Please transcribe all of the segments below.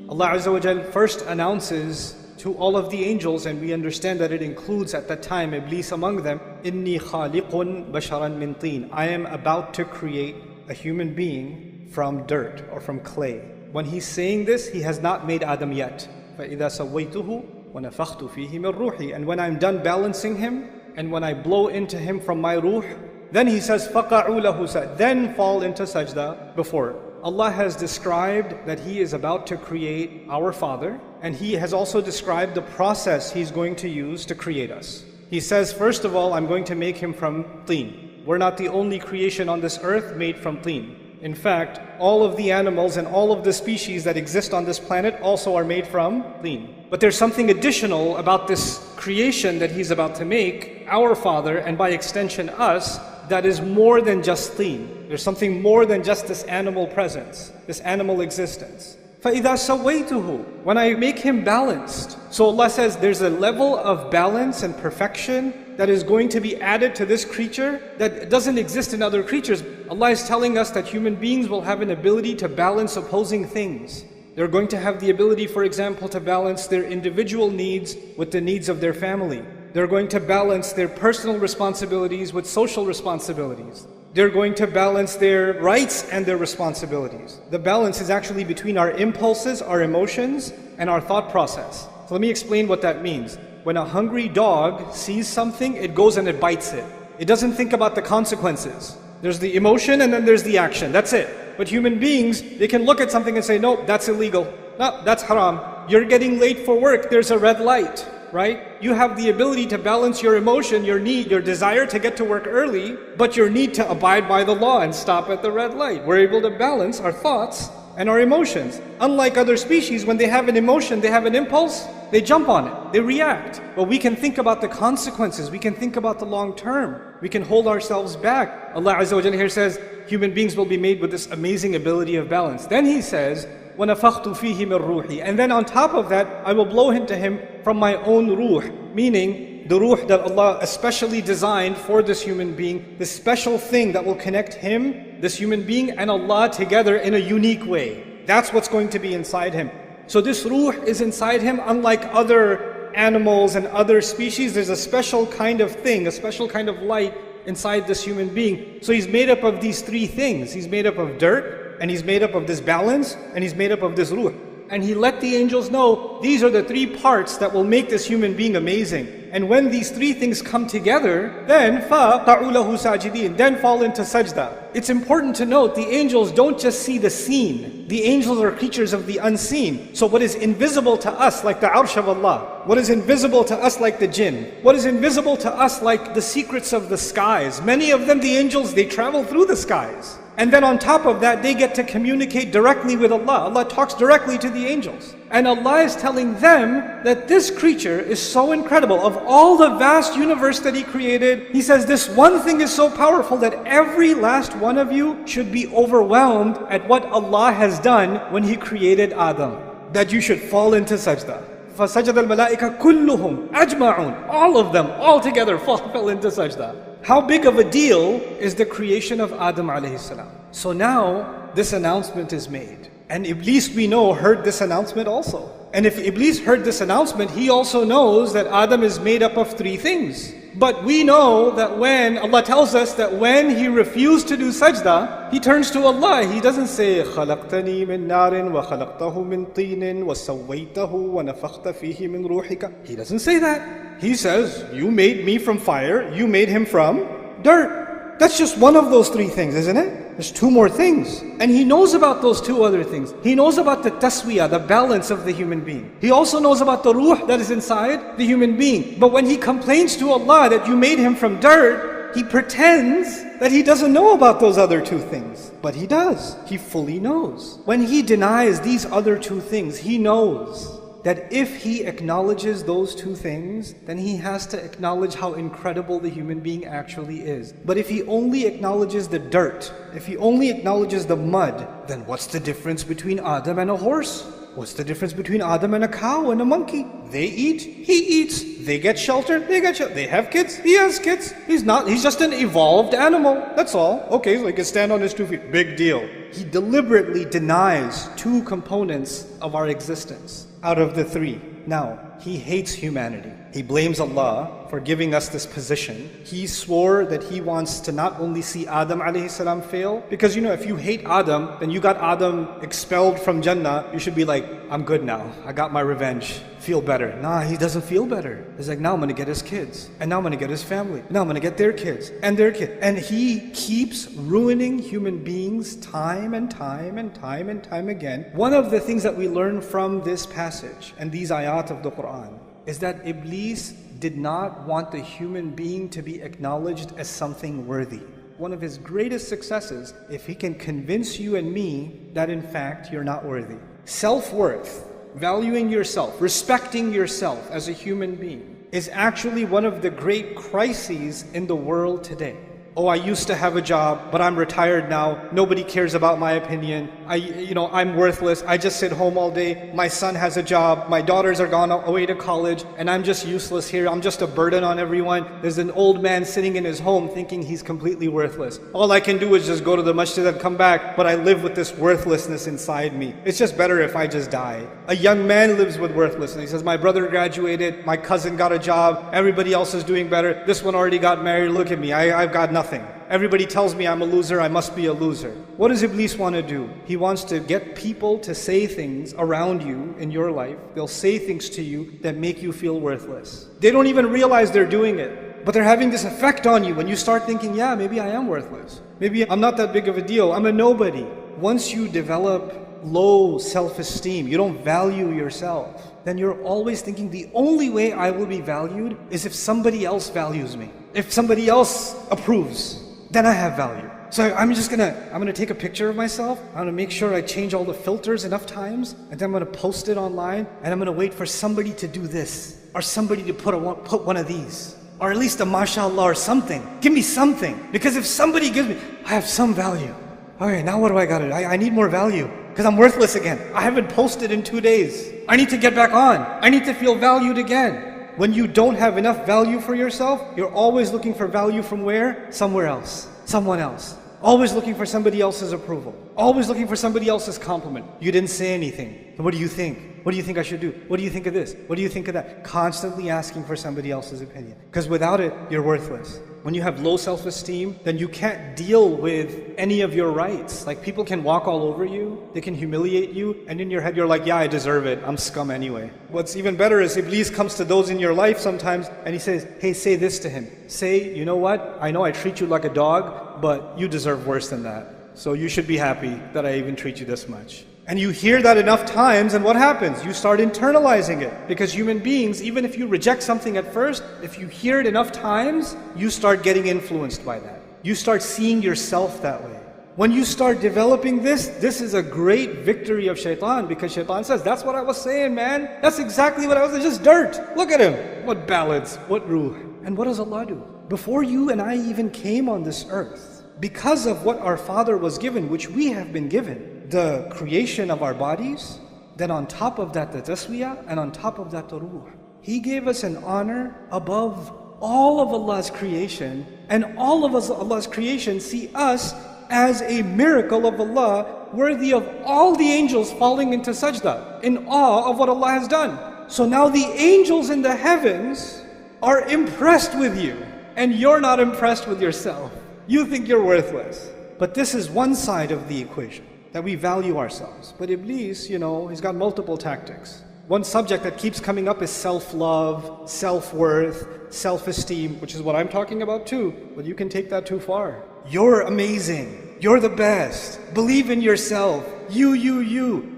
Allah Azza wa Jal first announces to all of the angels, and we understand that it includes at that time Iblis among them, Inni khaliqun basharan min teen. I am about to create a human being from dirt or from clay. When he's saying this, he has not made Adam yet. فَإِذَا سَوَّيْتُهُ وَنَفَخْتُ فِيهِ مِنْ رُوحِي. And when I'm done balancing him, and when I blow into him from my ruh, then he says, فَقَعُوا لَهُ سَجْدًا. Then fall into sajda before. Allah has described that He is about to create our Father, and He has also described the process He's going to use to create us. He says, first of all, I'm going to make him from teen. We're not the only creation on this earth made from teen. In fact, all of the animals and all of the species that exist on this planet also are made from teen. But there's something additional about this creation that He's about to make, our Father, and by extension us, that is more than just teen. There's something more than just this animal presence, this animal existence. فَإِذَا سَوَّيْتُهُ. When I make him balanced. So Allah says there's a level of balance and perfection that is going to be added to this creature that doesn't exist in other creatures. Allah is telling us that human beings will have an ability to balance opposing things. They're going to have the ability, for example, to balance their individual needs with the needs of their family. They're going to balance their personal responsibilities with social responsibilities. They're going to balance their rights and their responsibilities. The balance is actually between our impulses, our emotions, and our thought process. So let me explain what that means. When a hungry dog sees something, it goes and it bites it. It doesn't think about the consequences. There's the emotion and then there's the action. That's it. But human beings, they can look at something and say, no, that's illegal. No, that's haram. You're getting late for work. There's a red light. Right? You have the ability to balance your emotion, your need, your desire to get to work early, but your need to abide by the law and stop at the red light. We're able to balance our thoughts and our emotions. Unlike other species, when they have an emotion, they have an impulse, they jump on it, they react. But we can think about the consequences, we can think about the long term, we can hold ourselves back. Allah Azza wa Jalla here says, human beings will be made with this amazing ability of balance. Then He says, وَنَفَخْتُ فِيهِ مِنْ رُوحِي. And then on top of that, I will blow into him from my own ruh, meaning the ruh that Allah especially designed for this human being, this special thing that will connect him, this human being, and Allah together in a unique way. That's what's going to be inside him. So this ruh is inside him, unlike other animals and other species. There's a special kind of thing, a special kind of light inside this human being. So he's made up of these three things. He's made up of dirt, and he's made up of this balance, and he's made up of this ruh. And He let the angels know, these are the three parts that will make this human being amazing. And when these three things come together, then فَقَعُوا لَهُ سَاجِدِينَ. Then fall into sajda. It's important to note, the angels don't just see the seen. The angels are creatures of the unseen. So what is invisible to us, like the arsh of Allah, what is invisible to us like the jinn, what is invisible to us like the secrets of the skies, many of them, the angels, they travel through the skies. And then on top of that, they get to communicate directly with Allah. Allah talks directly to the angels. And Allah is telling them that this creature is so incredible. Of all the vast universe that He created, He says this one thing is so powerful that every last one of you should be overwhelmed at what Allah has done when He created Adam. That you should fall into sajda. فَسَجَدَ الْمَلَائِكَ كُلُّهُمْ أَجْمَعُونَ. All of them, all together fell into sajda. How big of a deal is the creation of Adam alayhi salam? So now, this announcement is made. And Iblis, we know, heard this announcement also. And if Iblis heard this announcement, he also knows that Adam is made up of three things. But we know that when Allah tells us that when he refused to do sajda, he turns to Allah. He doesn't say, خَلَقْتَنِي مِن نَارٍ وَخَلَقْتَهُ مِن طِينٍ وَسَوَّيْتَهُ وَنَفَخْتَ فِيهِ مِن رُوحِكَ. He doesn't say that. He says, you made me from fire, you made him from dirt. That's just one of those three things, isn't it? There's two more things. And He knows about those two other things. He knows about the taswiyah, the balance of the human being. He also knows about the ruh that is inside the human being. But when he complains to Allah that you made him from dirt, he pretends that he doesn't know about those other two things. But he does. He fully knows. When he denies these other two things, he knows that if he acknowledges those two things, then he has to acknowledge how incredible the human being actually is. But if he only acknowledges the dirt, if he only acknowledges the mud, then what's the difference between Adam and a horse? What's the difference between Adam and a cow and a monkey? They eat, he eats. They get shelter, they get shelter. They have kids, he has kids. He's just an evolved animal. That's all. Okay, so he can stand on his 2 feet. Big deal. He deliberately denies 2 components of our existence out of the 3. Now, he hates humanity. He blames Allah for giving us this position. He swore that he wants to not only see Adam alayhi salam fail, because if you hate Adam, then you got Adam expelled from Jannah, you should be like, I'm good now. I got my revenge. Feel better. Nah, he doesn't feel better. He's like, now I'm going to get his kids. And now I'm going to get his family. Now I'm going to get their kids and their kids. And he keeps ruining human beings time and time and time and time again. One of the things that we learn from this passage and these ayat of the Qur'an is that Iblis did not want the human being to be acknowledged as something worthy. One of his greatest successes, if he can convince you and me that in fact you're not worthy. Self-worth, valuing yourself, respecting yourself as a human being is actually one of the great crises in the world today. Oh, I used to have a job, but I'm retired now. Nobody cares about my opinion. I'm worthless. I just sit home all day. My son has a job. My daughters are gone away to college, and I'm just useless here. I'm just a burden on everyone. There's an old man sitting in his home thinking he's completely worthless. All I can do is just go to the masjid and come back, but I live with this worthlessness inside me. It's just better if I just die. A young man lives with worthlessness. He says, my brother graduated, my cousin got a job, everybody else is doing better. This one already got married. Look at me. I've got nothing. Everybody tells me I'm a loser, I must be a loser. What does Iblis want to do? He wants to get people to say things around you in your life. They'll say things to you that make you feel worthless. They don't even realize they're doing it, but they're having this effect on you when you start thinking, yeah, maybe I am worthless. Maybe I'm not that big of a deal. I'm a nobody. Once you develop low self-esteem, you don't value yourself, then you're always thinking the only way I will be valued is if somebody else values me. If somebody else approves, then I have value. So I'm gonna take a picture of myself. I'm gonna make sure I change all the filters enough times, and then I'm gonna post it online, and I'm gonna wait for somebody to do this, or somebody to put one of these, or at least a mashallah or something. Give me something, because if somebody gives me, I have some value. Okay, now what do I got? I need more value, because I'm worthless again. I haven't posted in 2 days. I need to get back on. I need to feel valued again. When you don't have enough value for yourself, you're always looking for value from where? Somewhere else. Someone else. Always looking for somebody else's approval. Always looking for somebody else's compliment. You didn't say anything. What do you think? What do you think I should do? What do you think of this? What do you think of that? Constantly asking for somebody else's opinion. Because without it, you're worthless. When you have low self-esteem, then you can't deal with any of your rights. Like people can walk all over you, they can humiliate you, and in your head you're like, yeah, I deserve it, I'm scum anyway. What's even better is Iblis comes to those in your life sometimes and he says, hey, say this to him. Say, you know what, I know I treat you like a dog, but you deserve worse than that. So you should be happy that I even treat you this much. And you hear that enough times, and what happens? You start internalizing it. Because human beings, even if you reject something at first, if you hear it enough times, you start getting influenced by that. You start seeing yourself that way. When you start developing this is a great victory of Shaytan, because Shaytan says, that's what I was saying, man. That's exactly what I was saying, just dirt. Look at him. What ballads, what ruh. And what does Allah do? Before you and I even came on this earth, because of what our Father was given, which we have been given, the creation of our bodies, then on top of that the taswiyah, and on top of that the ruh. He gave us an honor above all of Allah's creation, and all of Allah's creation see us as a miracle of Allah, worthy of all the angels falling into sajda, in awe of what Allah has done. So now the angels in the heavens are impressed with you, and you're not impressed with yourself. You think you're worthless. But this is one side of the equation, that we value ourselves. But Iblis, he's got multiple tactics. One subject that keeps coming up is self-love, self-worth, self-esteem, which is what I'm talking about too, but you can take that too far. You're amazing. You're the best. Believe in yourself. You.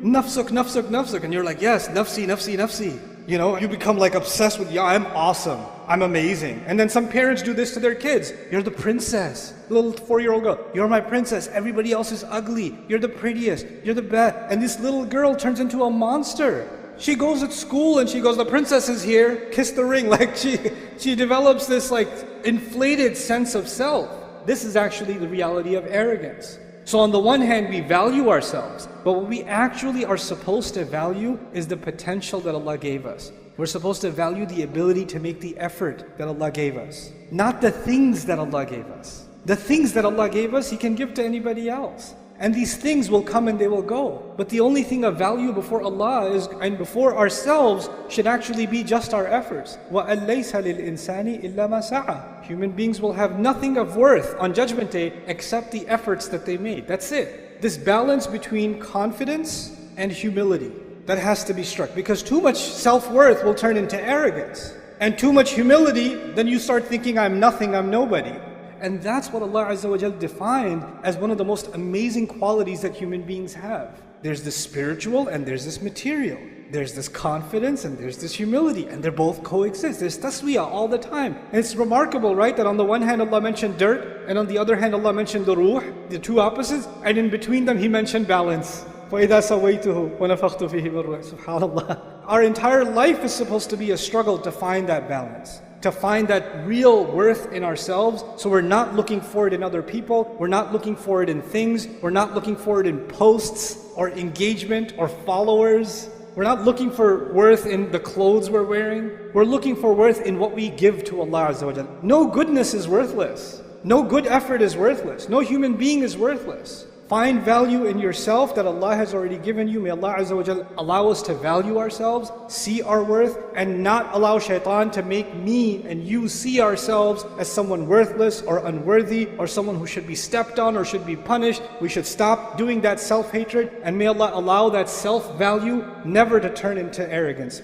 Nafsuk, nafsuk, nafsuk. And you're like, yes, nafsi, nafsi, nafsi. You become like obsessed with, yeah, I'm awesome. I'm amazing. And then some parents do this to their kids. You're the princess. Little 4-year-old girl. You're my princess. Everybody else is ugly. You're the prettiest. You're the best. And this little girl turns into a monster. She goes at school and she goes, the princess is here. Kiss the ring. Like she develops this like inflated sense of self. This is actually the reality of arrogance. So on the one hand, we value ourselves, but what we actually are supposed to value is the potential that Allah gave us. We're supposed to value the ability to make the effort that Allah gave us, not the things that Allah gave us. The things that Allah gave us, He can give to anybody else. And these things will come and they will go. But the only thing of value before Allah is, and before ourselves, should actually be just our efforts. وَأَن لَيْسَ لِلْإِنسَانِ إِلَّا مَا سَعَى. Human beings will have nothing of worth on Judgment Day except the efforts that they made. That's it. This balance between confidence and humility, that has to be struck. Because too much self-worth will turn into arrogance. And too much humility, then you start thinking, I'm nothing, I'm nobody. And that's what Allah Azza wa Jal defined as one of the most amazing qualities that human beings have. There's this spiritual and there's this material. There's this confidence and there's this humility, and they both coexist. There's taswiyah all the time. And it's remarkable, right, that on the one hand Allah mentioned dirt, and on the other hand Allah mentioned the ruh, the two opposites, and in between them He mentioned balance. فَإِذَا سَوَيْتُهُ وَنَفَخْتُ فِيهِ مِنْ رُوحِي. SubhanAllah. Our entire life is supposed to be a struggle to find that balance, to find that real worth in ourselves. So we're not looking for it in other people, we're not looking for it in things, we're not looking for it in posts or engagement or followers. We're not looking for worth in the clothes we're wearing. We're looking for worth in what we give to Allah Azza wa Jalla. No goodness is worthless. No good effort is worthless. No human being is worthless. Find value in yourself that Allah has already given you. May Allah Azza wa Jalla allow us to value ourselves, see our worth, and not allow Shaytan to make me and you see ourselves as someone worthless or unworthy or someone who should be stepped on or should be punished. We should stop doing that self-hatred, and may Allah allow that self-value never to turn into arrogance.